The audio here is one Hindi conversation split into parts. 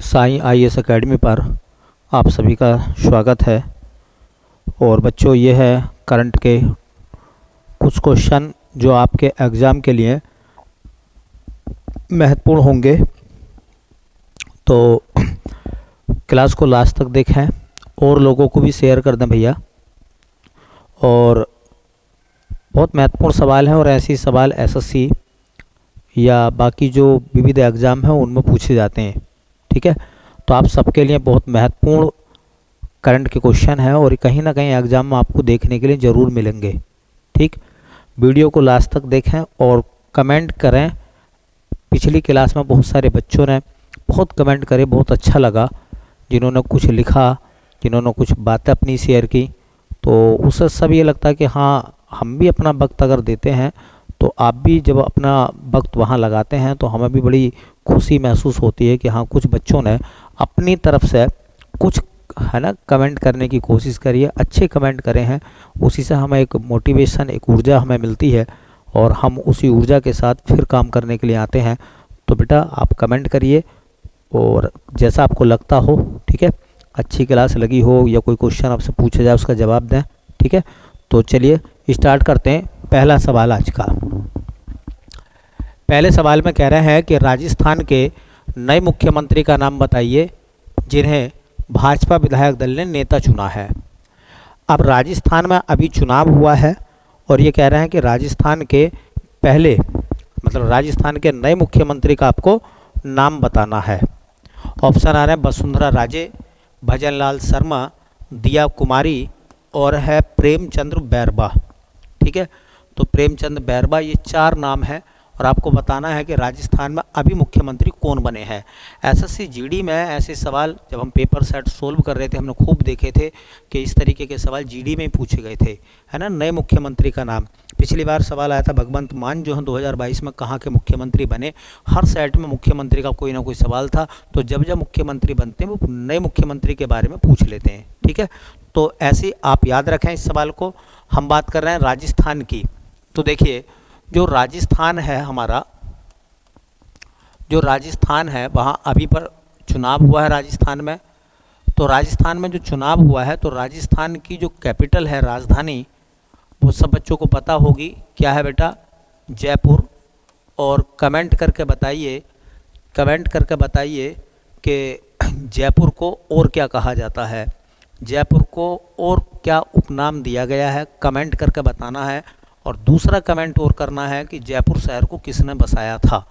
साईं आईएएस एकेडमी पर आप सभी का स्वागत है। और बच्चों, ये है करंट के कुछ क्वेश्चन जो आपके एग्ज़ाम के लिए महत्वपूर्ण होंगे। तो क्लास को लास्ट तक देखें और लोगों को भी शेयर कर दें भैया। और बहुत महत्वपूर्ण सवाल हैं और ऐसे सवाल एसएससी या बाकी जो विविध एग्ज़ाम हैं उनमें पूछे जाते हैं। ठीक है, तो आप सबके लिए बहुत महत्वपूर्ण करंट के क्वेश्चन हैं और कहीं ना कहीं एग्ज़ाम में आपको देखने के लिए ज़रूर मिलेंगे। ठीक, वीडियो को लास्ट तक देखें और कमेंट करें। पिछली क्लास में बहुत सारे बच्चों ने बहुत कमेंट करे, बहुत अच्छा लगा। जिन्होंने कुछ लिखा, जिन्होंने कुछ बातें अपनी शेयर की, तो उससे सब ये लगता है कि हाँ, हम भी अपना वक्त अगर देते हैं तो आप भी जब अपना वक्त वहाँ लगाते हैं तो हमें भी बड़ी खुशी महसूस होती है कि हाँ, कुछ बच्चों ने अपनी तरफ से कुछ है ना कमेंट करने की कोशिश करी है, अच्छे कमेंट करे हैं। उसी से हमें एक मोटिवेशन, एक ऊर्जा हमें मिलती है और हम उसी ऊर्जा के साथ फिर काम करने के लिए आते हैं। तो बेटा आप कमेंट करिए और जैसा आपको लगता हो, ठीक है, अच्छी क्लास लगी हो या कोई क्वेश्चन आपसे पूछा जाए उसका जवाब दें। ठीक है, तो चलिए स्टार्ट करते हैं। पहला सवाल आज का। पहले सवाल में कह रहे हैं कि राजस्थान के नए मुख्यमंत्री का नाम बताइए जिन्हें भाजपा विधायक दल ने नेता चुना है। अब राजस्थान में अभी चुनाव हुआ है और ये कह रहे हैं कि राजस्थान के पहले मतलब राजस्थान के नए मुख्यमंत्री का आपको नाम बताना है। ऑप्शन आ रहे हैं वसुंधरा राजे, भजनलाल शर्मा, दिया कुमारी और है प्रेमचंद्र बैरबा। ठीक है, तो प्रेमचंद बैरबा, ये चार नाम हैं और आपको बताना है कि राजस्थान में अभी मुख्यमंत्री कौन बने हैं। एसएससी जीडी में ऐसे सवाल जब हम पेपर सेट सोल्व कर रहे थे हमने खूब देखे थे कि इस तरीके के सवाल जीडी में ही पूछे गए थे, है ना। नए मुख्यमंत्री का नाम, पिछली बार सवाल आया था भगवंत मान जो है 2022 में कहाँ के मुख्यमंत्री बने। हर सेट में मुख्यमंत्री का कोई ना कोई सवाल था, तो जब जब मुख्यमंत्री बनते हैं वो नए मुख्यमंत्री के बारे में पूछ लेते हैं। ठीक है, तो ऐसे आप याद रखें इस सवाल को। हम बात कर रहे हैं राजस्थान की। तो देखिए, जो राजस्थान है हमारा, जो राजस्थान है वहाँ अभी पर चुनाव हुआ है राजस्थान में। तो राजस्थान में जो चुनाव हुआ है तो राजस्थान की जो कैपिटल है, राजधानी, वो सब बच्चों को पता होगी। क्या है बेटा? जयपुर। और कमेंट करके बताइए, कमेंट करके बताइए कि जयपुर को और क्या कहा जाता है, जयपुर को और क्या उपनाम दिया गया है, कमेंट करके बताना है। और दूसरा कमेंट और करना है कि जयपुर शहर को किसने बसाया था।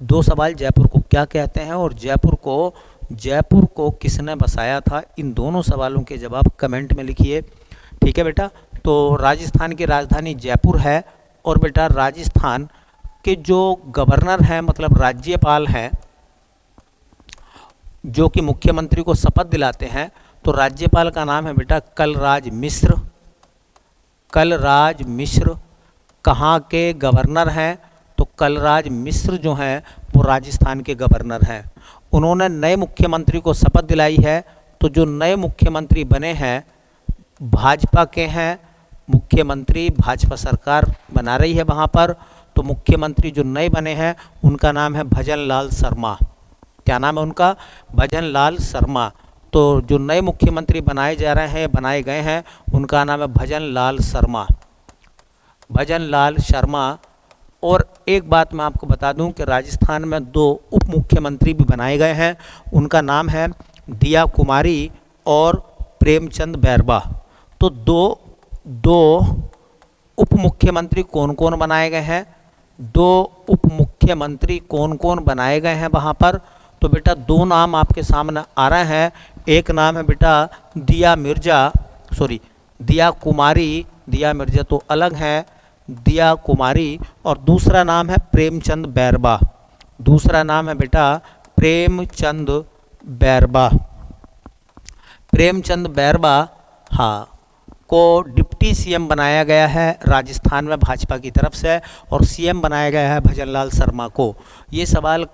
दो सवाल, जयपुर को क्या कहते हैं और जयपुर को किसने बसाया था, इन दोनों सवालों के जवाब कमेंट में लिखिए। ठीक है बेटा, तो राजस्थान की राजधानी जयपुर है। और बेटा राजस्थान के जो गवर्नर हैं मतलब राज्यपाल हैं जो कि मुख्यमंत्री को शपथ दिलाते हैं, तो राज्यपाल का नाम है बेटा कलराज मिश्र। कलराज मिश्र कहाँ के गवर्नर हैं? तो कलराज मिश्र जो हैं वो राजस्थान के गवर्नर हैं। उन्होंने नए मुख्यमंत्री को शपथ दिलाई है। तो जो नए मुख्यमंत्री बने हैं भाजपा के हैं, मुख्यमंत्री भाजपा सरकार बना रही है वहाँ पर। तो मुख्यमंत्री जो नए बने हैं उनका नाम है भजनलाल शर्मा। क्या नाम है उनका? भजनलाल शर्मा। तो जो नए मुख्यमंत्री बनाए जा रहे हैं, बनाए गए हैं, उनका नाम है भजनलाल शर्मा, भजनलाल शर्मा। और एक बात मैं आपको बता दूं कि राजस्थान में दो उप मुख्यमंत्री भी बनाए गए हैं। उनका नाम है दिया कुमारी और प्रेमचंद बैरबा। तो दो उप मुख्यमंत्री कौन कौन बनाए गए हैं? दो उप मुख्यमंत्री कौन कौन बनाए गए हैं वहाँ पर? तो बेटा दो नाम आपके सामने आ रहे हैं। एक नाम है बेटा दिया कुमारी, दिया मिर्जा तो अलग है, दिया कुमारी। और दूसरा नाम है प्रेमचंद बैरबा। दूसरा नाम है बेटा प्रेमचंद बैरबा। प्रेमचंद बैरबा हाँ को डिप्टी सीएम बनाया गया है राजस्थान में भाजपा की तरफ से और सीएम बनाया गया है भजनलाल शर्मा को। ये सवाल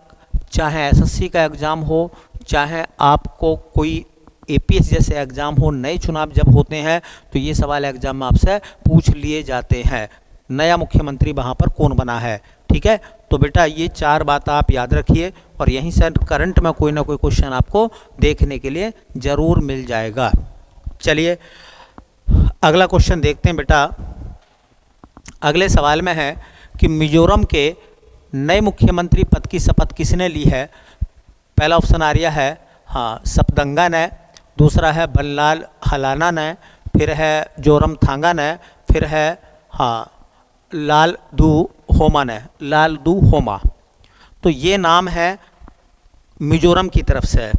चाहे एसएससी का एग्ज़ाम हो, चाहे आपको कोई एपीएस जैसे एग्ज़ाम हो, नए चुनाव जब होते हैं तो ये सवाल एग्ज़ाम में आपसे पूछ लिए जाते हैं। नया मुख्यमंत्री वहाँ पर कौन बना है? ठीक है, तो बेटा ये 4 बात आप याद रखिए और यहीं से करंट में कोई ना कोई क्वेश्चन आपको देखने के लिए ज़रूर मिल जाएगा। चलिए अगला क्वेश्चन देखते हैं बेटा। अगले सवाल में है कि मिजोरम के नए मुख्यमंत्री पद की शपथ किसने ली है। पहला ऑप्शन आ रहा है सपदंगा ने, दूसरा है बनलाल हलाना ने, फिर है जोरमथांगा ने, फिर है लालदू होमा ने, लालदू होमा। तो ये नाम है मिजोरम की तरफ से,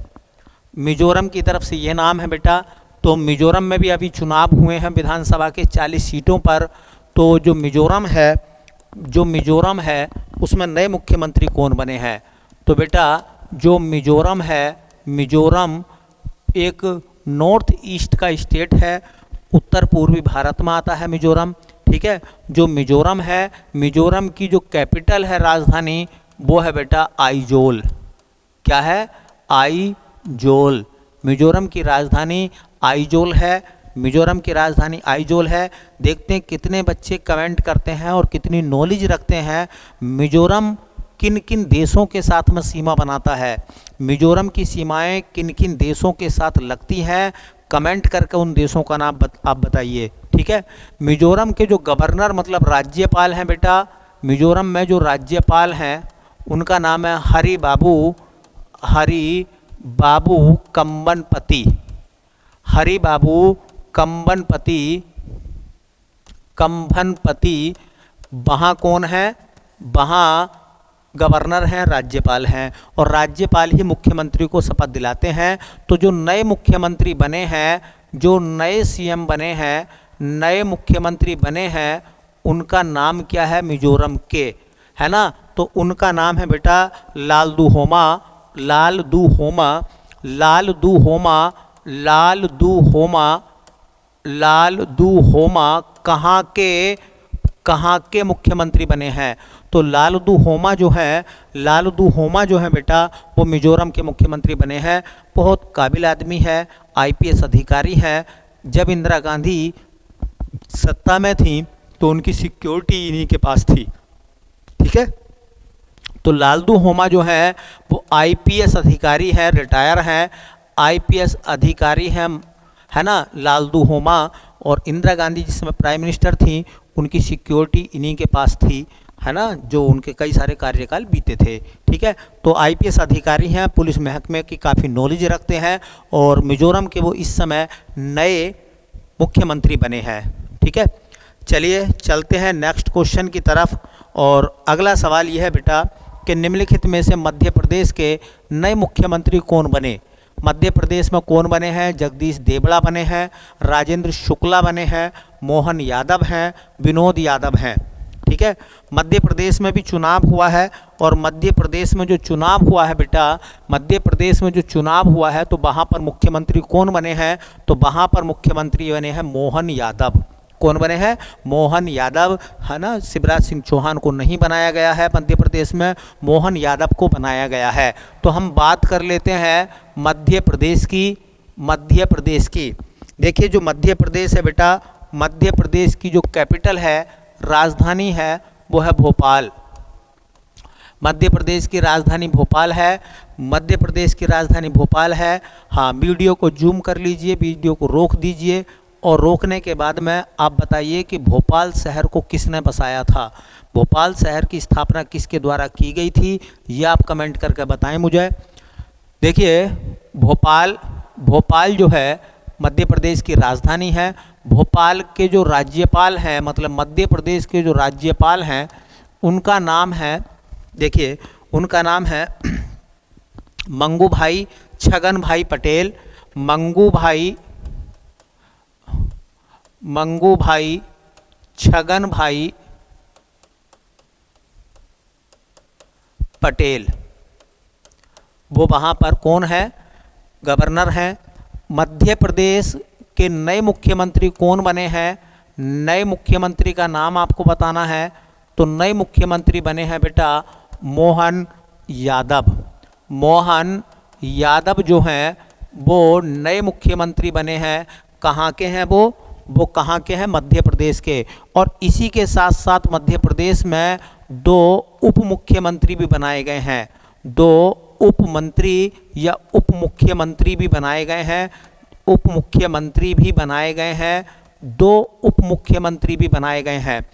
मिजोरम की तरफ से ये नाम है बेटा। तो मिजोरम में भी अभी चुनाव हुए हैं विधानसभा के 40 सीटों पर। तो जो मिजोरम है उसमें नए मुख्यमंत्री कौन बने हैं। तो बेटा जो मिजोरम है, मिजोरम एक नॉर्थ ईस्ट का स्टेट है, उत्तर पूर्वी भारत में आता है मिजोरम। ठीक है, जो मिजोरम है, मिजोरम की जो कैपिटल है, राजधानी, वो है बेटा आइजोल। क्या है? आइजोल। मिजोरम की राजधानी आइजोल है, मिजोरम की राजधानी आइजोल है। देखते हैं कितने बच्चे कमेंट करते हैं और कितनी नॉलेज रखते हैं। मिजोरम किन किन देशों के साथ में सीमा बनाता है, मिजोरम की सीमाएं किन किन देशों के साथ लगती हैं, कमेंट करके उन देशों का नाम आप बताइए। ठीक है, मिजोरम के जो गवर्नर मतलब राज्यपाल हैं बेटा, मिजोरम में जो राज्यपाल हैं उनका नाम है हरि बाबू कंबनपति। हरि बाबू कंबनपति। वहाँ कौन है? वहाँ गवर्नर हैं, राज्यपाल हैं, और राज्यपाल ही मुख्यमंत्री को शपथ दिलाते हैं। तो जो नए मुख्यमंत्री बने हैं, जो नए सीएम बने हैं, नए मुख्यमंत्री बने हैं, उनका नाम क्या है मिजोरम के, है ना। तो उनका नाम है बेटा लालदू होमा। लालदू होमा, लालदू होमा, लालदू होमा, लालदू होमा कहाँ के मुख्यमंत्री बने हैं। तो लालदू होमा जो है बेटा वो मिजोरम के मुख्यमंत्री बने हैं। बहुत काबिल आदमी है, आईपीएस अधिकारी हैं। जब इंदिरा गांधी सत्ता में थी तो उनकी सिक्योरिटी इन्हीं के पास थी। ठीक है, तो लालदू होमा जो है वो आईपीएस अधिकारी हैं, रिटायर हैं, आईपीएस अधिकारी हैं, है ना, लालदू होमा। और इंदिरा गांधी जिस समय प्राइम मिनिस्टर थी उनकी सिक्योरिटी इन्हीं के पास थी, है ना, जो उनके कई सारे कार्यकाल बीते थे। ठीक है, तो आईपीएस अधिकारी हैं, पुलिस महकमे की काफ़ी नॉलेज रखते हैं और मिजोरम के वो इस समय नए मुख्यमंत्री बने हैं। ठीक है, चलिए चलते हैं नेक्स्ट क्वेश्चन की तरफ। और अगला सवाल यह है बेटा कि निम्नलिखित में से मध्य प्रदेश के नए मुख्यमंत्री कौन बने। मध्य प्रदेश में कौन बने हैं? जगदीश देवड़ा बने हैं, राजेंद्र शुक्ला बने हैं, मोहन यादव हैं, विनोद यादव हैं। ठीक है, मध्य प्रदेश में भी चुनाव हुआ है और मध्य प्रदेश में जो चुनाव हुआ है बेटा, मध्य प्रदेश में जो चुनाव हुआ है तो वहाँ पर मुख्यमंत्री कौन बने हैं? तो वहाँ पर मुख्यमंत्री बने हैं मोहन यादव। कौन बने हैं? मोहन यादव, है ना। शिवराज सिंह चौहान को नहीं बनाया गया है मध्य प्रदेश में, मोहन यादव को बनाया गया है। तो हम बात कर लेते हैं मध्य प्रदेश की। देखिए जो मध्य प्रदेश है बेटा, मध्य प्रदेश की जो कैपिटल है, राजधानी है, वो है भोपाल। मध्य प्रदेश की राजधानी भोपाल है, मध्य प्रदेश की राजधानी भोपाल है। हाँ, वीडियो को जूम कर लीजिए, वीडियो को रोक दीजिए और रोकने के बाद में आप बताइए कि भोपाल शहर को किसने बसाया था, भोपाल शहर की स्थापना किसके द्वारा की गई थी, ये आप कमेंट करके बताएं मुझे। देखिए भोपाल जो है मध्य प्रदेश की राजधानी है। भोपाल के जो राज्यपाल हैं, मतलब मध्य प्रदेश के जो राज्यपाल हैं, उनका नाम है, देखिए उनका नाम है मंगू भाई छगन भाई पटेल। मंगू भाई छगन भाई पटेल, वो वहाँ पर कौन है? गवर्नर हैं। मध्य प्रदेश के नए मुख्यमंत्री कौन बने हैं? नए मुख्यमंत्री का नाम आपको बताना है। तो नए मुख्यमंत्री बने हैं बेटा मोहन यादव। मोहन यादव जो हैं वो नए मुख्यमंत्री बने हैं। कहाँ के हैं वो? वो कहाँ के हैं? मध्य प्रदेश के। और इसी के साथ साथ मध्य प्रदेश में 2 उप मुख्यमंत्री भी बनाए गए हैं, 2 उप मंत्री या उप मुख्यमंत्री भी बनाए गए हैं, उप मुख्यमंत्री भी बनाए गए हैं, 2 उप मुख्यमंत्री भी बनाए गए हैं।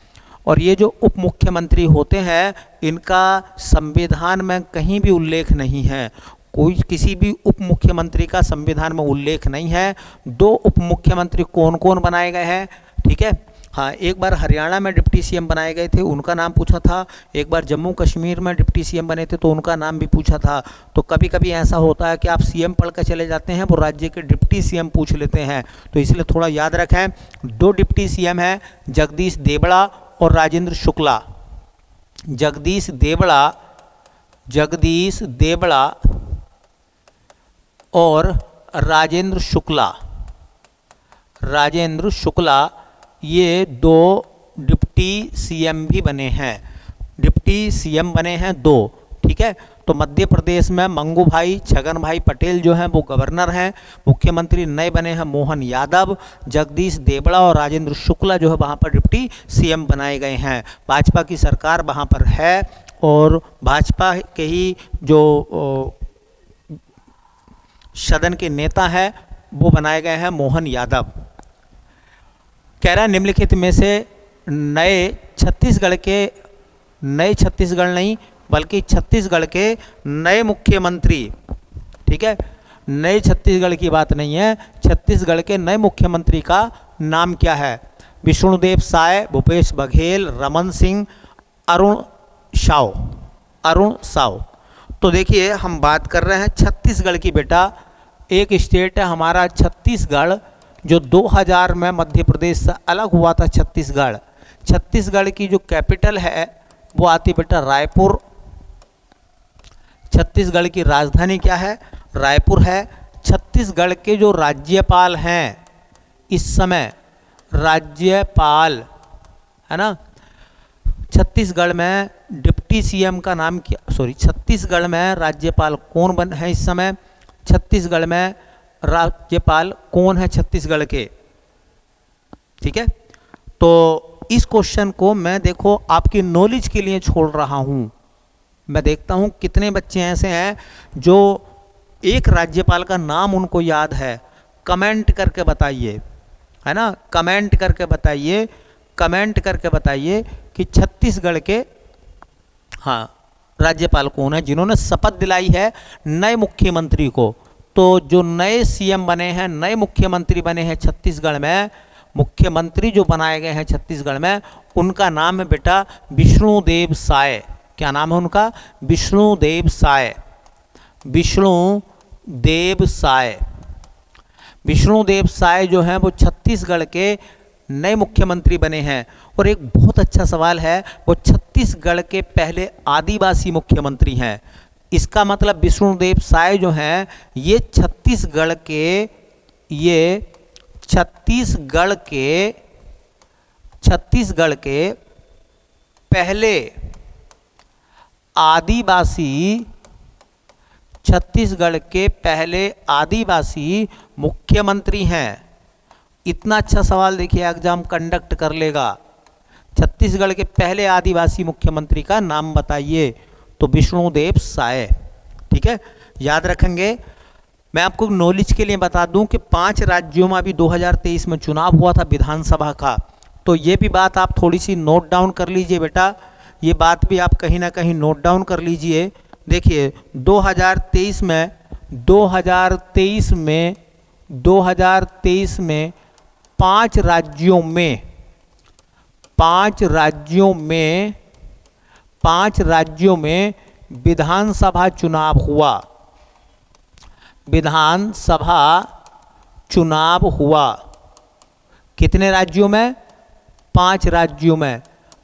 और ये जो उप मुख्यमंत्री होते हैं इनका संविधान में कहीं भी उल्लेख नहीं है, कोई किसी भी उप मुख्यमंत्री का संविधान में उल्लेख नहीं है। 2 उप मुख्यमंत्री कौन कौन बनाए गए हैं? ठीक है, हाँ, एक बार हरियाणा में डिप्टी सीएम बनाए गए थे, उनका नाम पूछा था। एक बार जम्मू कश्मीर में डिप्टी सीएम बने थे तो उनका नाम भी पूछा था। तो कभी कभी ऐसा होता है कि आप सीएम पढ़ कर चले जाते हैं, वो राज्य के डिप्टी सीएम पूछ लेते हैं, तो इसलिए थोड़ा याद रखें। 2 डिप्टी सीएम हैं, जगदीश देवड़ा और राजेंद्र शुक्ला। जगदीश देवड़ा और राजेंद्र शुक्ला, ये 2 डिप्टी सीएम भी बने हैं, डिप्टी सीएम बने हैं 2। ठीक है, तो मध्य प्रदेश में मंगू भाई छगन भाई पटेल जो हैं वो गवर्नर हैं, मुख्यमंत्री नए बने हैं मोहन यादव, जगदीश देवड़ा और राजेंद्र शुक्ला जो है वहाँ पर डिप्टी सीएम बनाए गए हैं। भाजपा की सरकार वहाँ पर है और भाजपा के ही जो सदन के नेता हैं वो बनाए गए हैं मोहन यादव। कह रहा है निम्नलिखित में से नए छत्तीसगढ़ नहीं बल्कि छत्तीसगढ़ के नए मुख्यमंत्री, ठीक है, नए छत्तीसगढ़ की बात नहीं है, छत्तीसगढ़ के नए मुख्यमंत्री का नाम क्या है? विष्णुदेव साय, भूपेश बघेल, रमन सिंह, अरुण साव। तो देखिए हम बात कर रहे हैं छत्तीसगढ़ की। बेटा एक स्टेट है हमारा छत्तीसगढ़ जो 2000 में मध्य प्रदेश से अलग हुआ था। छत्तीसगढ़ की जो कैपिटल है वो आती बेटा रायपुर। छत्तीसगढ़ की राजधानी क्या है? रायपुर है। छत्तीसगढ़ के जो राज्यपाल हैं इस समय, राज्यपाल है ना, छत्तीसगढ़ में डिप्टी सीएम का नाम क्या, छत्तीसगढ़ में राज्यपाल कौन बन है इस समय? छत्तीसगढ़ में राज्यपाल कौन है छत्तीसगढ़ के? ठीक है, तो इस क्वेश्चन को मैं देखो आपकी नॉलेज के लिए छोड़ रहा हूं। मैं देखता हूं कितने बच्चे ऐसे हैं जो एक राज्यपाल का नाम उनको याद है। कमेंट करके बताइए, है ना, कमेंट करके बताइए कि छत्तीसगढ़ के राज्यपाल कौन है जिन्होंने शपथ दिलाई है नए मुख्यमंत्री को। तो जो नए सीएम बने हैं, नए मुख्यमंत्री बने हैं छत्तीसगढ़ में, मुख्यमंत्री जो बनाए गए हैं छत्तीसगढ़ में, उनका नाम है बेटा विष्णुदेव साय। क्या नाम है उनका? विष्णुदेव साय जो हैं वो छत्तीसगढ़ के नए मुख्यमंत्री बने हैं। और एक बहुत अच्छा सवाल है, वो छत्तीसगढ़ के पहले आदिवासी मुख्यमंत्री हैं। इसका मतलब विष्णुदेव साय जो हैं ये छत्तीसगढ़ के पहले आदिवासी मुख्यमंत्री हैं। इतना अच्छा सवाल देखिए एग्जाम कंडक्ट कर लेगा। छत्तीसगढ़ के पहले आदिवासी मुख्यमंत्री का नाम बताइए, तो विष्णुदेव साय। ठीक है, याद रखेंगे। मैं आपको नॉलेज के लिए बता दूं कि 5 राज्यों में अभी 2023 में चुनाव हुआ था विधानसभा का, तो ये भी बात आप थोड़ी सी नोट डाउन कर लीजिए बेटा, ये बात भी आप कहीं ना कहीं नोट डाउन कर लीजिए। देखिए 2023 में 5 राज्यों में विधानसभा चुनाव हुआ। कितने राज्यों में? 5 राज्यों में।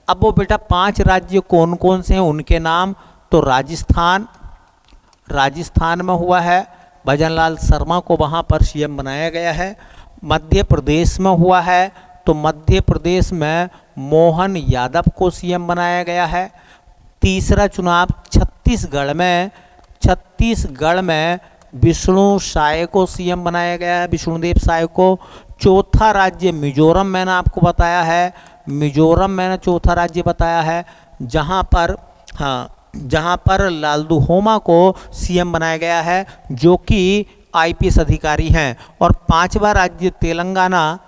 अब वो बेटा 5 राज्य कौन कौन से हैं उनके नाम, तो राजस्थान में हुआ है, भजनलाल शर्मा को वहाँ पर सीएम बनाया गया है। मध्य प्रदेश में हुआ है, तो मध्य प्रदेश में मोहन यादव को सीएम बनाया गया है। तीसरा चुनाव छत्तीसगढ़ में विष्णु साय को सीएम बनाया गया है, विष्णुदेव साय को। चौथा राज्य मिजोरम मैंने आपको बताया है, मिजोरम मैंने चौथा राज्य बताया है जहाँ पर, हाँ, जहाँ पर लालदुहोमा को सीएम बनाया गया है जो कि आईपीएस अधिकारी हैं। और पांचवा राज्य तेलंगाना,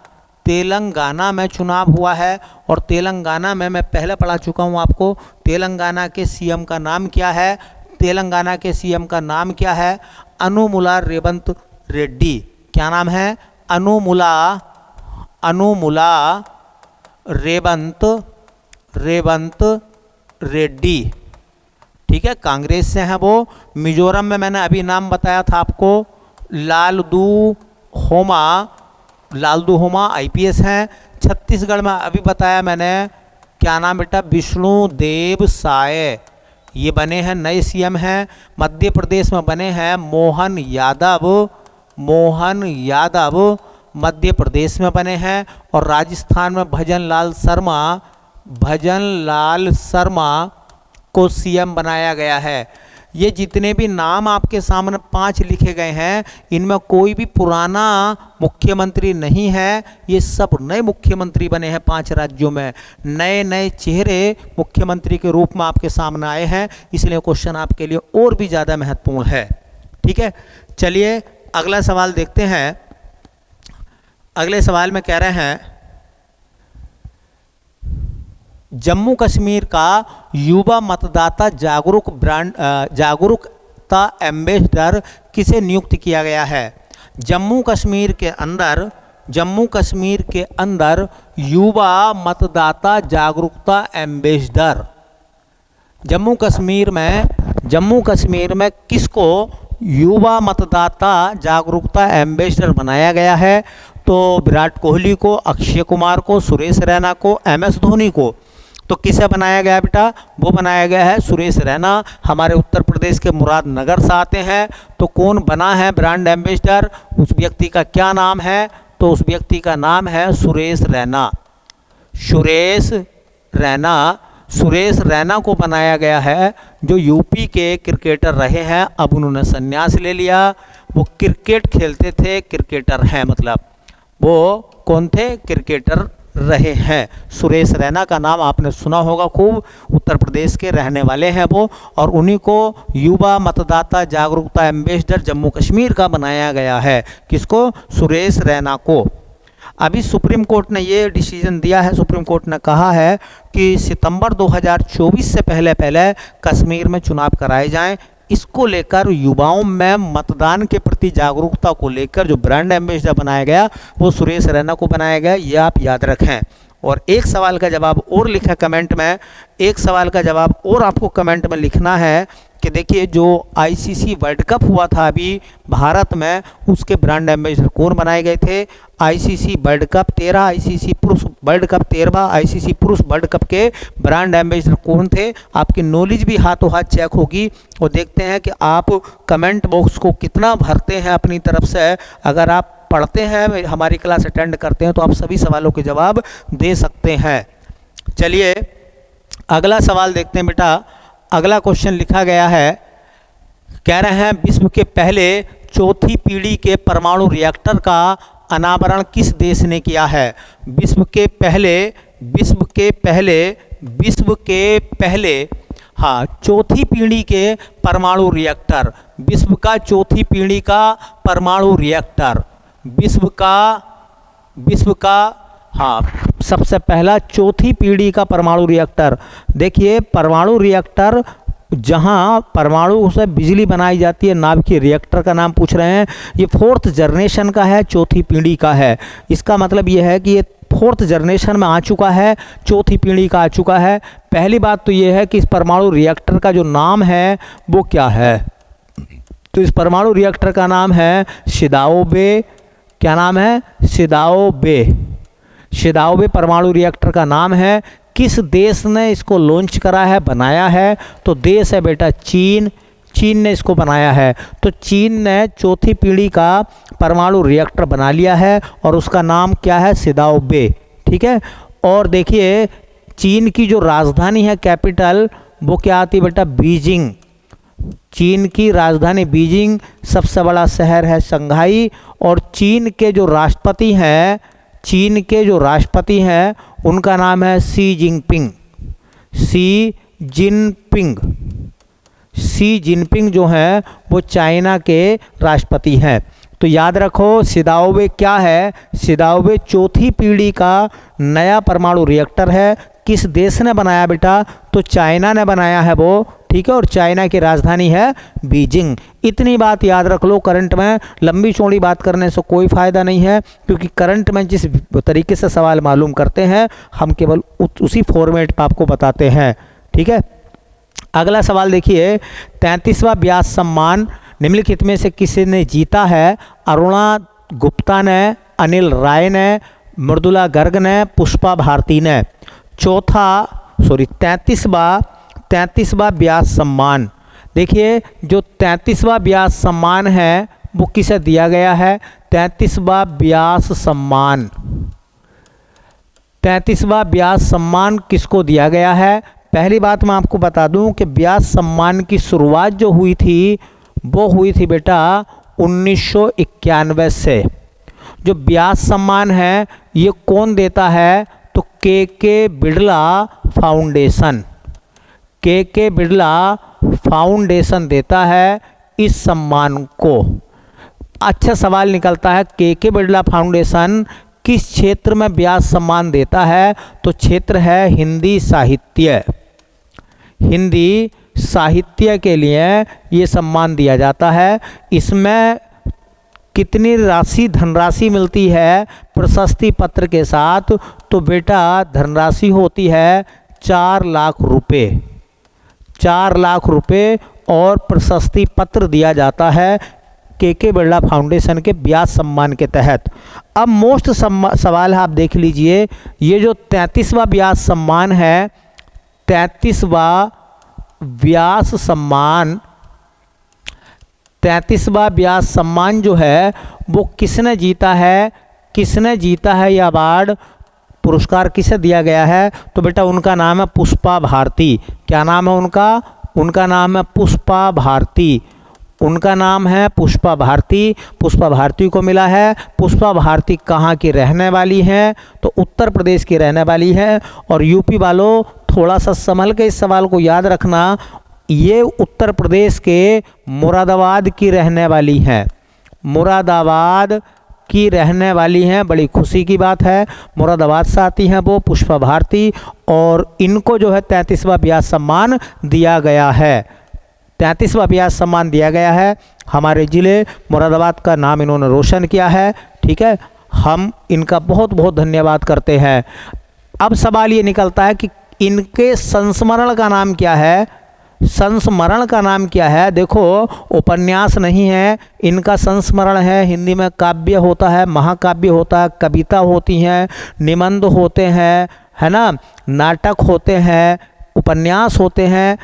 तेलंगाना में चुनाव हुआ है और तेलंगाना में मैं पहले पढ़ा चुका हूँ आपको। तेलंगाना के सीएम का नाम क्या है? तेलंगाना के सीएम का नाम क्या है? अनुमुला रेवंत रेड्डी। क्या नाम है? अनुमुला रेवंत रेड्डी। ठीक है, कांग्रेस से हैं वो। मिजोरम में मैंने अभी नाम बताया था आपको, लालदुहोमा आईपीएस हैं। छत्तीसगढ़ में अभी बताया मैंने, क्या नाम बेटा? विष्णुदेव साय, ये बने हैं, नए सीएम हैं। मध्य प्रदेश में बने हैं मोहन यादव मध्य प्रदेश में बने हैं। और राजस्थान में भजनलाल शर्मा को सीएम बनाया गया है। ये जितने भी नाम आपके सामने 5 लिखे गए हैं, इनमें कोई भी पुराना मुख्यमंत्री नहीं है। ये सब नए मुख्यमंत्री बने हैं 5 राज्यों में। नए नए चेहरे मुख्यमंत्री के रूप में आपके सामने आए हैं, इसलिए क्वेश्चन आपके लिए और भी ज़्यादा महत्वपूर्ण है। ठीक है, चलिए अगला सवाल देखते हैं। अगले सवाल में कह रहे हैं, जम्मू कश्मीर का युवा मतदाता जागरूकता एम्बेसडर किसे नियुक्त किया गया है? जम्मू कश्मीर के अंदर युवा मतदाता जागरूकता एम्बेसडर, जम्मू कश्मीर में किसको युवा मतदाता जागरूकता एम्बेसडर बनाया गया है? तो विराट कोहली को, अक्षय कुमार को, सुरेश रैना को, एमएस धोनी को। तो किसे बनाया गया बेटा? वो बनाया गया है सुरेश रैना। हमारे उत्तर प्रदेश के मुरादनगर से आते हैं। तो कौन बना है ब्रांड एम्बेसडर? उस व्यक्ति का क्या नाम है? तो उस व्यक्ति का नाम है सुरेश रैना को बनाया गया है, जो यूपी के क्रिकेटर रहे हैं। अब उन्होंने संन्यास ले लिया। वो क्रिकेट खेलते थे, क्रिकेटर हैं, मतलब वो कौन थे? क्रिकेटर रहे हैं। सुरेश रैना का नाम आपने सुना होगा खूब, उत्तर प्रदेश के रहने वाले हैं वो। और उन्हीं को युवा मतदाता जागरूकता एम्बेसडर जम्मू कश्मीर का बनाया गया है। किसको? सुरेश रैना को। अभी सुप्रीम कोर्ट ने ये डिसीजन दिया है, सुप्रीम कोर्ट ने कहा है कि सितंबर 2024 से पहले कश्मीर में चुनाव कराए जाएं। इसको लेकर युवाओं में मतदान के प्रति जागरूकता को लेकर जो ब्रांड एम्बेसडर बनाया गया वो सुरेश रैना को बनाया गया, ये आप याद रखें। और एक सवाल का जवाब और लिखा कमेंट में, एक सवाल का जवाब और आपको कमेंट में लिखना है कि देखिए, जो आईसीसी वर्ल्ड कप हुआ था अभी भारत में, उसके ब्रांड एम्बेसडर कौन बनाए गए थे? आईसीसी वर्ल्ड कप 13, आईसीसी पुरुष वर्ल्ड कप 13वां, आईसीसी पुरुष वर्ल्ड कप के ब्रांड एम्बेसडर कौन थे? आपकी नॉलेज भी हाथों हाथ चेक होगी। और देखते हैं कि आप कमेंट बॉक्स को कितना भरते हैं अपनी तरफ से। अगर आप पढ़ते हैं, हमारी क्लास अटेंड करते हैं, तो आप सभी सवालों के जवाब दे सकते हैं। चलिए अगला सवाल देखते हैं बेटा। अगला क्वेश्चन लिखा गया है, कह रहे हैं विश्व के पहले चौथी पीढ़ी के परमाणु रिएक्टर का अनावरण किस देश ने किया है? विश्व के पहले हाँ, चौथी पीढ़ी के परमाणु रिएक्टर, विश्व का चौथी पीढ़ी का परमाणु रिएक्टर, विश्व का हाँ, सबसे पहला चौथी पीढ़ी का परमाणु रिएक्टर। देखिए, परमाणु रिएक्टर जहाँ परमाणु से बिजली बनाई जाती है, नाभिकीय रिएक्टर का नाम पूछ रहे हैं। ये 4th जनरेशन का है, चौथी पीढ़ी का है। इसका मतलब ये है कि ये 4th जनरेशन में आ चुका है, चौथी पीढ़ी का आ चुका है। पहली बात तो ये है कि इस परमाणु रिएक्टर का जो नाम है वो क्या है? तो इस परमाणु रिएक्टर का नाम है सिदाओबे। क्या नाम है? सिदाओबे परमाणु रिएक्टर का नाम है। किस देश ने इसको लॉन्च करा है, बनाया है? तो देश है बेटा चीन ने इसको बनाया है। तो चीन ने चौथी पीढ़ी का परमाणु रिएक्टर बना लिया है और उसका नाम क्या है? सिदाओबे। ठीक है। और देखिए, चीन की जो राजधानी है, कैपिटल, वो क्या आती है बेटा? बीजिंग। चीन की राजधानी बीजिंग, सबसे बड़ा शहर है शंघाई, और चीन के जो राष्ट्रपति हैं उनका नाम है शी जिनपिंग। शी जिनपिंग जो हैं वो चाइना के राष्ट्रपति हैं। तो याद रखो सिदाओबे क्या है, सिदाओबे चौथी पीढ़ी का नया परमाणु रिएक्टर है। किस देश ने बनाया बेटा, तो चाइना ने बनाया है वो, ठीक है, और चाइना की राजधानी है बीजिंग। इतनी बात याद रख लो। करंट में लंबी चौड़ी बात करने से कोई फ़ायदा नहीं है, क्योंकि करंट में जिस तरीके से सवाल मालूम करते हैं हम केवल उसी फॉर्मेट पर आपको बताते हैं, ठीक है। अगला सवाल देखिए, 33वां व्यास सम्मान निम्नलिखित में से किसी ने जीता है? अरुणा गुप्ता ने, अनिल राय ने, मृदुला गर्ग ने, पुष्पा भारती ने। 33वां व्यास सम्मान, देखिए जो 33वां व्यास सम्मान है वो किसे दिया गया है? 33वां व्यास सम्मान किसको दिया गया है? पहली बात मैं आपको बता दूं कि व्यास सम्मान की शुरुआत जो हुई थी वो हुई थी बेटा 1991 से। जो व्यास सम्मान है ये कौन देता है? तो के बिड़ला फाउंडेशन देता है इस सम्मान को। अच्छा सवाल निकलता है, के बिड़ला फाउंडेशन किस क्षेत्र में व्यास सम्मान देता है? तो क्षेत्र है हिंदी साहित्य के लिए ये सम्मान दिया जाता है। इसमें कितनी धनराशि मिलती है प्रशस्ति पत्र के साथ? तो बेटा धनराशि होती है 4 लाख रुपए। 4 लाख रुपए और प्रशस्ति पत्र दिया जाता है के बिड़ला फाउंडेशन के व्यास सम्मान के तहत। अब मोस्ट सवाल है, आप देख लीजिए, ये जो 33वां व्यास सम्मान है, 33वां व्यास सम्मान जो है वो किसने जीता है? ये अवार्ड, पुरस्कार किसे दिया गया है? तो बेटा उनका नाम है पुष्पा भारती। क्या नाम है उनका? उनका नाम है पुष्पा भारती। पुष्पा भारती को मिला है। पुष्पा भारती कहाँ की रहने वाली हैं? तो उत्तर प्रदेश की रहने वाली है। और यूपी वालों थोड़ा सा संभल के इस सवाल को याद रखना, ये उत्तर प्रदेश के मुरादाबाद की रहने वाली हैं। बड़ी खुशी की बात है, मुरादाबाद से आती हैं वो पुष्पा भारती, और इनको जो है 33वां व्यास सम्मान दिया गया है। 33वां व्यास सम्मान दिया गया है। हमारे ज़िले मुरादाबाद का नाम इन्होंने रोशन किया है, ठीक है। हम इनका बहुत बहुत धन्यवाद करते हैं। अब सवाल ये निकलता है कि इनके संस्मरण का नाम क्या है? देखो उपन्यास नहीं है, इनका संस्मरण है। हिंदी में काव्य होता है, महाकाव्य होता है, कविता होती हैं, निबंध होते हैं, है ना, नाटक होते हैं, उपन्यास होते हैं,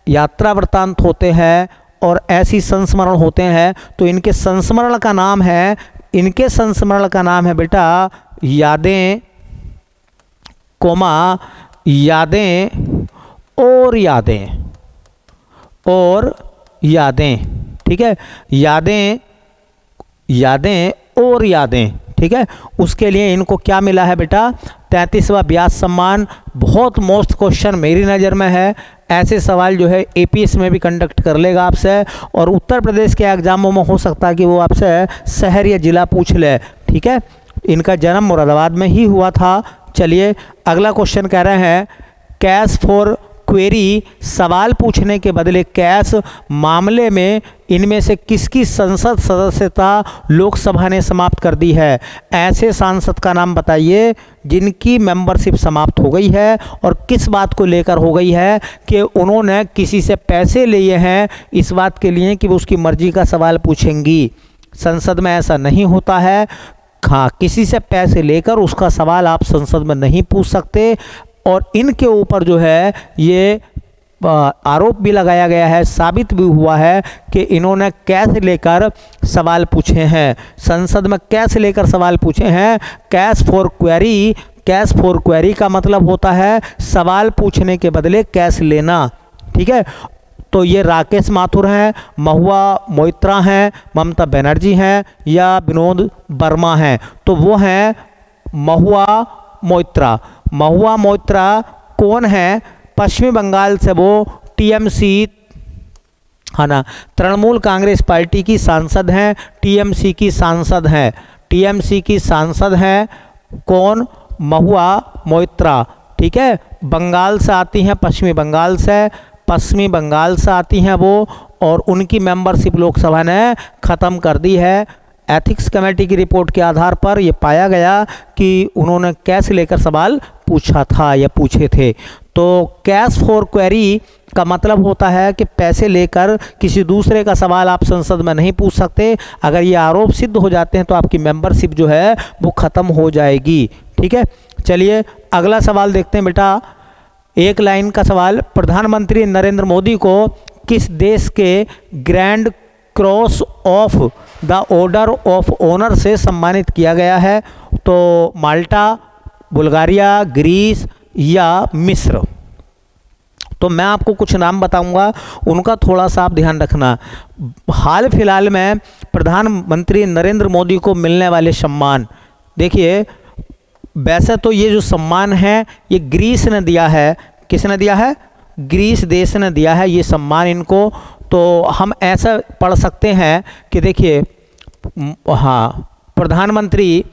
यात्रा वृत्तांत होते हैं, और ऐसी संस्मरण होते हैं। तो इनके संस्मरण का नाम है बेटा यादें, यादें, ठीक है, यादें और यादें, ठीक है। उसके लिए इनको क्या मिला है बेटा? 33वां व्यास सम्मान। बहुत मोस्ट क्वेश्चन मेरी नज़र में है, ऐसे सवाल जो है एपीएस में भी कंडक्ट कर लेगा आपसे, और उत्तर प्रदेश के एग्जामों में हो सकता है कि वो आपसे शहर या ज़िला पूछ ले, ठीक है। इनका जन्म मुरादाबाद में ही हुआ था। चलिए अगला क्वेश्चन कह रहे हैं, कैश फॉर क्वेरी, सवाल पूछने के बदले कैश मामले में इनमें से किसकी संसद सदस्यता लोकसभा ने समाप्त कर दी है? ऐसे सांसद का नाम बताइए जिनकी मेंबरशिप समाप्त हो गई है, और किस बात को लेकर हो गई है? कि उन्होंने किसी से पैसे लिए हैं इस बात के लिए कि वो उसकी मर्जी का सवाल पूछेंगी। संसद में ऐसा नहीं होता है। हाँ, किसी से पैसे लेकर उसका सवाल आप संसद में नहीं पूछ सकते। और इनके ऊपर जो है ये आरोप भी लगाया गया है, साबित भी हुआ है कि इन्होंने कैश लेकर सवाल पूछे हैं, संसद में कैश लेकर सवाल पूछे हैं। कैश फॉर क्वेरी का मतलब होता है सवाल पूछने के बदले कैश लेना, ठीक है। तो ये राकेश माथुर हैं, महुआ मोइत्रा हैं, ममता बनर्जी हैं या विनोद वर्मा हैं? तो वो हैं महुआ मोइत्रा। महुआ मोइत्रा कौन है? पश्चिमी बंगाल से वो टीएमसी है ना, तृणमूल कांग्रेस पार्टी की सांसद हैं, टीएमसी की सांसद हैं, टीएमसी की सांसद हैं कौन? महुआ मोइत्रा। ठीक है, बंगाल से आती हैं, पश्चिमी बंगाल से आती हैं वो, और उनकी मेंबरशिप लोकसभा ने ख़त्म कर दी है। एथिक्स कमेटी की रिपोर्ट के आधार पर ये पाया गया कि उन्होंने कैश लेकर सवाल पूछा था या पूछे थे। तो कैश फॉर क्वेरी का मतलब होता है कि पैसे लेकर किसी दूसरे का सवाल आप संसद में नहीं पूछ सकते। अगर ये आरोप सिद्ध हो जाते हैं तो आपकी मेंबरशिप जो है वो ख़त्म हो जाएगी। ठीक है, चलिए अगला सवाल देखते हैं बेटा। एक लाइन का सवाल, प्रधानमंत्री नरेंद्र मोदी को किस देश के grand cross of the order of honour से सम्मानित किया गया है? तो माल्टा, बुल्गारिया, ग्रीस या मिस्र। तो मैं आपको कुछ नाम बताऊंगा, उनका थोड़ा सा आप ध्यान रखना। हाल फिलहाल में प्रधानमंत्री नरेंद्र मोदी को मिलने वाले सम्मान, देखिए वैसे तो ये जो सम्मान है ये ग्रीस ने दिया है। किसने दिया है? ग्रीस देश ने दिया है ये सम्मान इनको। तो हम ऐसा पढ़ सकते हैं कि देखिए, हाँ, प्रधानमंत्री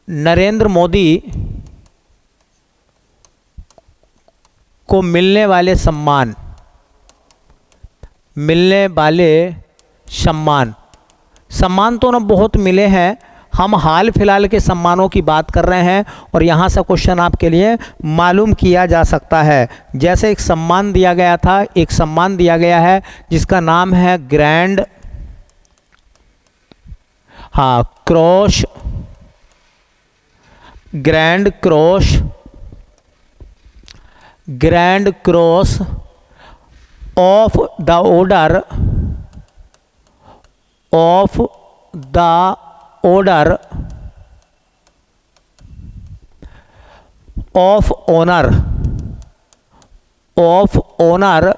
नरेंद्र मोदी को मिलने वाले सम्मान तो ना बहुत मिले हैं। हम हाल फिलहाल के सम्मानों की बात कर रहे हैं और यहाँ से क्वेश्चन आपके लिए मालूम किया जा सकता है। जैसे एक सम्मान दिया गया था, एक सम्मान दिया गया है जिसका नाम है grand cross of the order of honour.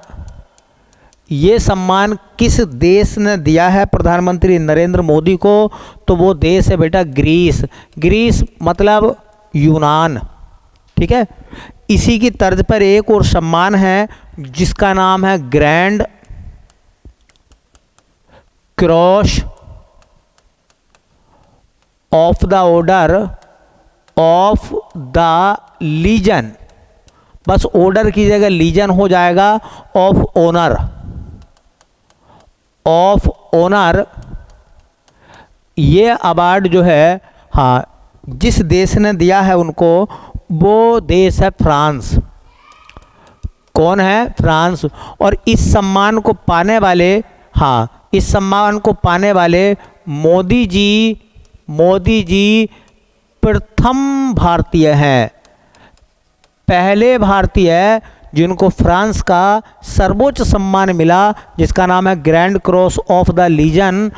ये सम्मान किस देश ने दिया है प्रधानमंत्री नरेंद्र मोदी को? तो वो देश है बेटा ग्रीस। ग्रीस मतलब यूनान। ठीक है, इसी की तर्ज पर एक और सम्मान है जिसका नाम है grand cross of the order of the legion. बस ऑर्डर की जगह लीजन हो जाएगा। ऑफ ऑनर ये अवार्ड जो है, हाँ, जिस देश ने दिया है उनको, वो देश है फ्रांस। कौन है? फ्रांस। और इस सम्मान को पाने वाले, हाँ, इस सम्मान को पाने वाले मोदी जी प्रथम भारतीय हैं, पहले भारतीय जिनको फ्रांस का सर्वोच्च सम्मान मिला जिसका नाम है grand cross of the legion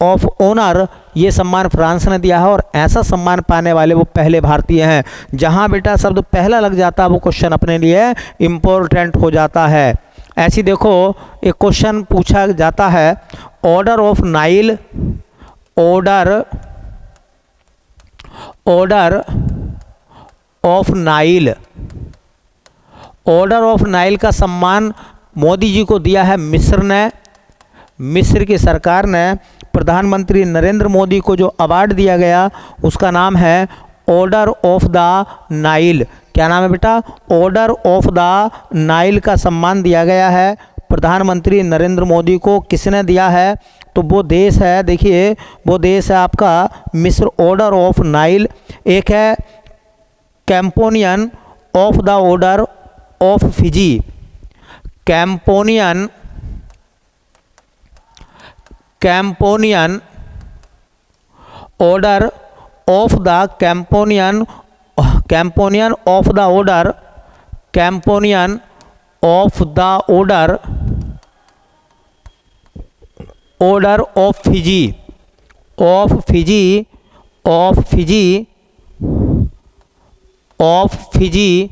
of honour. ये सम्मान फ्रांस ने दिया है और ऐसा सम्मान पाने वाले वो पहले भारतीय हैं। जहां बेटा शब्द पहला लग जाता है वो क्वेश्चन अपने लिए इम्पोर्टेंट हो जाता है। ऐसी देखो एक क्वेश्चन पूछा जाता है, order of Nile, order of Nile का सम्मान मोदी जी को दिया है मिस्र ने। मिस्र की सरकार ने प्रधानमंत्री नरेंद्र मोदी को जो अवार्ड दिया गया उसका नाम है ऑर्डर ऑफ द नाइल। क्या नाम है बेटा? ऑर्डर ऑफ द नाइल का सम्मान दिया गया है प्रधानमंत्री नरेंद्र मोदी को। किसने दिया है? तो वो देश है, देखिए वो देश है आपका मिस्र। Order of Nile. एक है companion of the order of Fiji. Companion order of the companion of the order order of Fiji, of Fiji, of Fiji, of Fiji.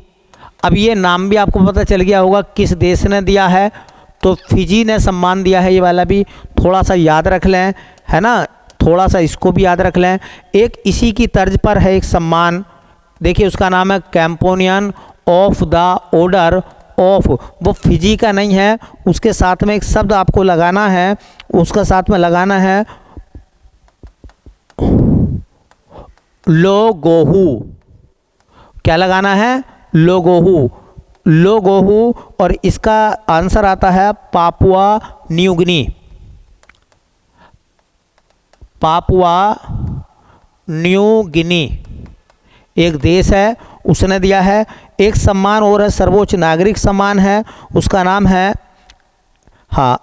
अब ये नाम भी आपको पता चल गया होगा किस देश ने दिया है, तो फिजी ने सम्मान दिया है। ये वाला भी थोड़ा सा याद रख लें, है ना, थोड़ा सा इसको भी याद रख लें। एक इसी की तर्ज पर है एक सम्मान, देखिए उसका नाम है companion of the order of, वो फिजी का नहीं है, उसके साथ में एक शब्द आपको लगाना है, उसका साथ में लगाना है लोगोहू। क्या लगाना है? लोगोहू, लोगोहू। और इसका आंसर आता है Papua New Guinea, Papua New Guinea एक देश है, उसने दिया है। एक सम्मान और है, सर्वोच्च नागरिक सम्मान है, उसका नाम है हाँ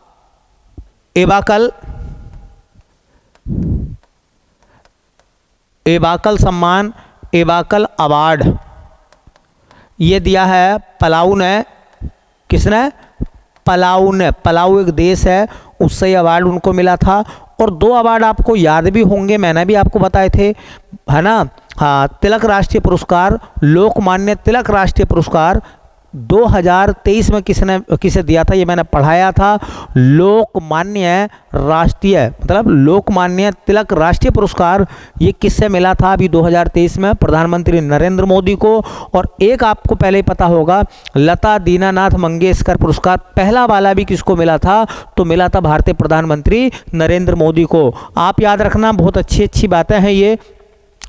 एबाकल, एबाकल सम्मान, एबाकल अवार्ड। ये दिया है पलाऊ ने। किसने? पलाऊ ने। पलाऊ एक देश है, उससे ये अवार्ड उनको मिला था। और दो अवार्ड आपको याद भी होंगे, मैंने भी आपको बताए थे, है ना। हाँ, तिलक राष्ट्रीय पुरस्कार, लोकमान्य तिलक राष्ट्रीय पुरस्कार 2023 में किसे दिया था, ये मैंने पढ़ाया था। लोकमान्य राष्ट्रीय मतलब लोकमान्य तिलक राष्ट्रीय पुरस्कार ये किससे मिला था अभी 2023 में? प्रधानमंत्री नरेंद्र मोदी को। और एक आपको पहले ही पता होगा, लता दीनानाथ मंगेशकर पुरस्कार पहला वाला भी किसको मिला था? तो मिला था भारतीय प्रधानमंत्री नरेंद्र मोदी को। आप याद रखना, बहुत अच्छी अच्छी बातें हैं ये।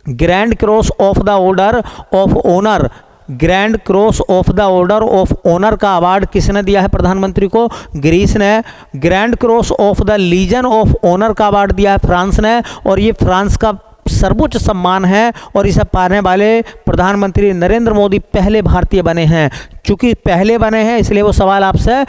Grand cross of the order of honour, grand cross of the order of honour का अवार्ड किसने दिया है प्रधानमंत्री को? ग्रीस ने। Grand cross of the legion of honour का अवार्ड दिया है फ्रांस ने, और ये फ्रांस का सर्वोच्च सम्मान है, और इसे पाने वाले प्रधानमंत्री नरेंद्र मोदी पहले भारतीय बने हैं। चूंकि पहले बने हैं इसलिए वो सवाल आपसे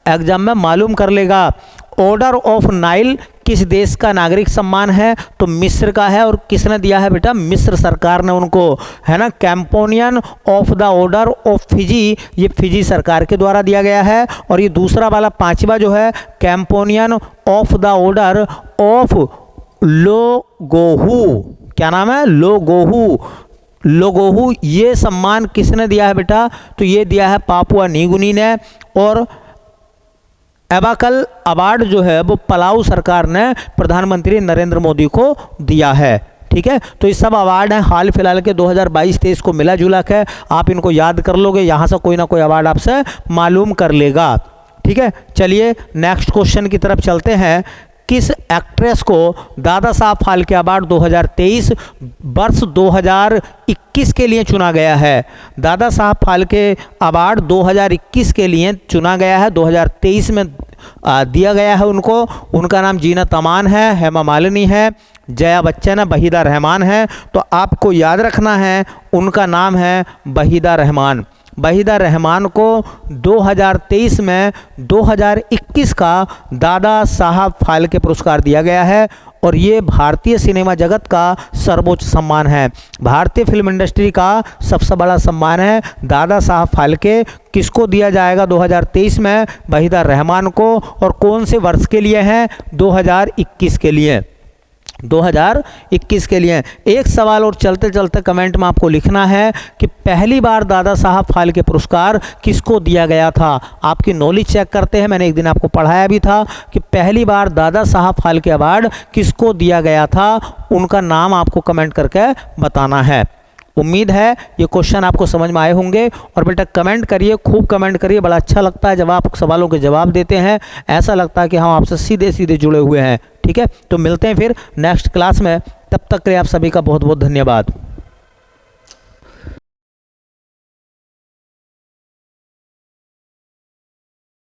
एग्जाम में मालूम कर लेगा। ऑर्डर ऑफ नाइल किस देश का नागरिक सम्मान है? तो मिस्र का है। और किसने दिया है बेटा? मिस्र सरकार ने उनको, है ना। Companion of the order of Fiji, ये फिजी सरकार के द्वारा दिया गया है। और ये दूसरा वाला पांचवा जो है, companion of the order of Logohu, क्या नाम है? लोगोहू, लोगोहू। ये सम्मान किसने दिया है बेटा? तो ये दिया है पापुआ न्यू गिनी ने। और एबाकल अवार्ड जो है वो पलाऊ सरकार ने प्रधानमंत्री नरेंद्र मोदी को दिया है। ठीक है, तो ये सब अवार्ड हैं हाल फिलहाल के 2022-23 को मिला जुला के। आप इनको याद कर लोगे, यहाँ से कोई ना कोई अवार्ड आपसे मालूम कर लेगा। ठीक है, चलिए नेक्स्ट क्वेश्चन की तरफ चलते हैं। किस एक्ट्रेस को दादा साहब फाल्के अवार्ड 2023 वर्ष 2021 के लिए चुना गया है? दादा साहब फाल्के अवार्ड 2021 के लिए चुना गया है, 2023 में दिया गया है उनको। उनका नाम जीनत अमान है, हेमा मालिनी है, जया बच्चन है, वहीदा रहमान है। तो आपको याद रखना है, उनका नाम है वहीदा रहमान। वहीदा रहमान को 2023 में 2021 का दादा साहब फाल्के पुरस्कार दिया गया है, और ये भारतीय सिनेमा जगत का सर्वोच्च सम्मान है। भारतीय फिल्म इंडस्ट्री का सबसे बड़ा सम्मान है दादा साहब फाल्के। किसको दिया जाएगा 2023 में? वहीदा रहमान को। और कौन से वर्ष के लिए है? 2021 के लिए, 2021 के लिए। एक सवाल और चलते चलते कमेंट में आपको लिखना है कि पहली बार दादा साहब फाल्के पुरस्कार किसको दिया गया था? आपकी नॉलेज चेक करते हैं, मैंने एक दिन आपको पढ़ाया भी था कि पहली बार दादा साहब फाल्के अवार्ड किसको दिया गया था। उनका नाम आपको कमेंट करके बताना है। उम्मीद है ये क्वेश्चन आपको समझ में आए होंगे। और बेटा कमेंट करिए, खूब कमेंट करिए, बड़ा अच्छा लगता है जब आप सवालों के जवाब देते हैं। ऐसा लगता है कि हम आपसे सीधे सीधे जुड़े हुए हैं। ठीक है, तो मिलते हैं फिर नेक्स्ट क्लास में। तब तक के लिए आप सभी का बहुत बहुत धन्यवाद।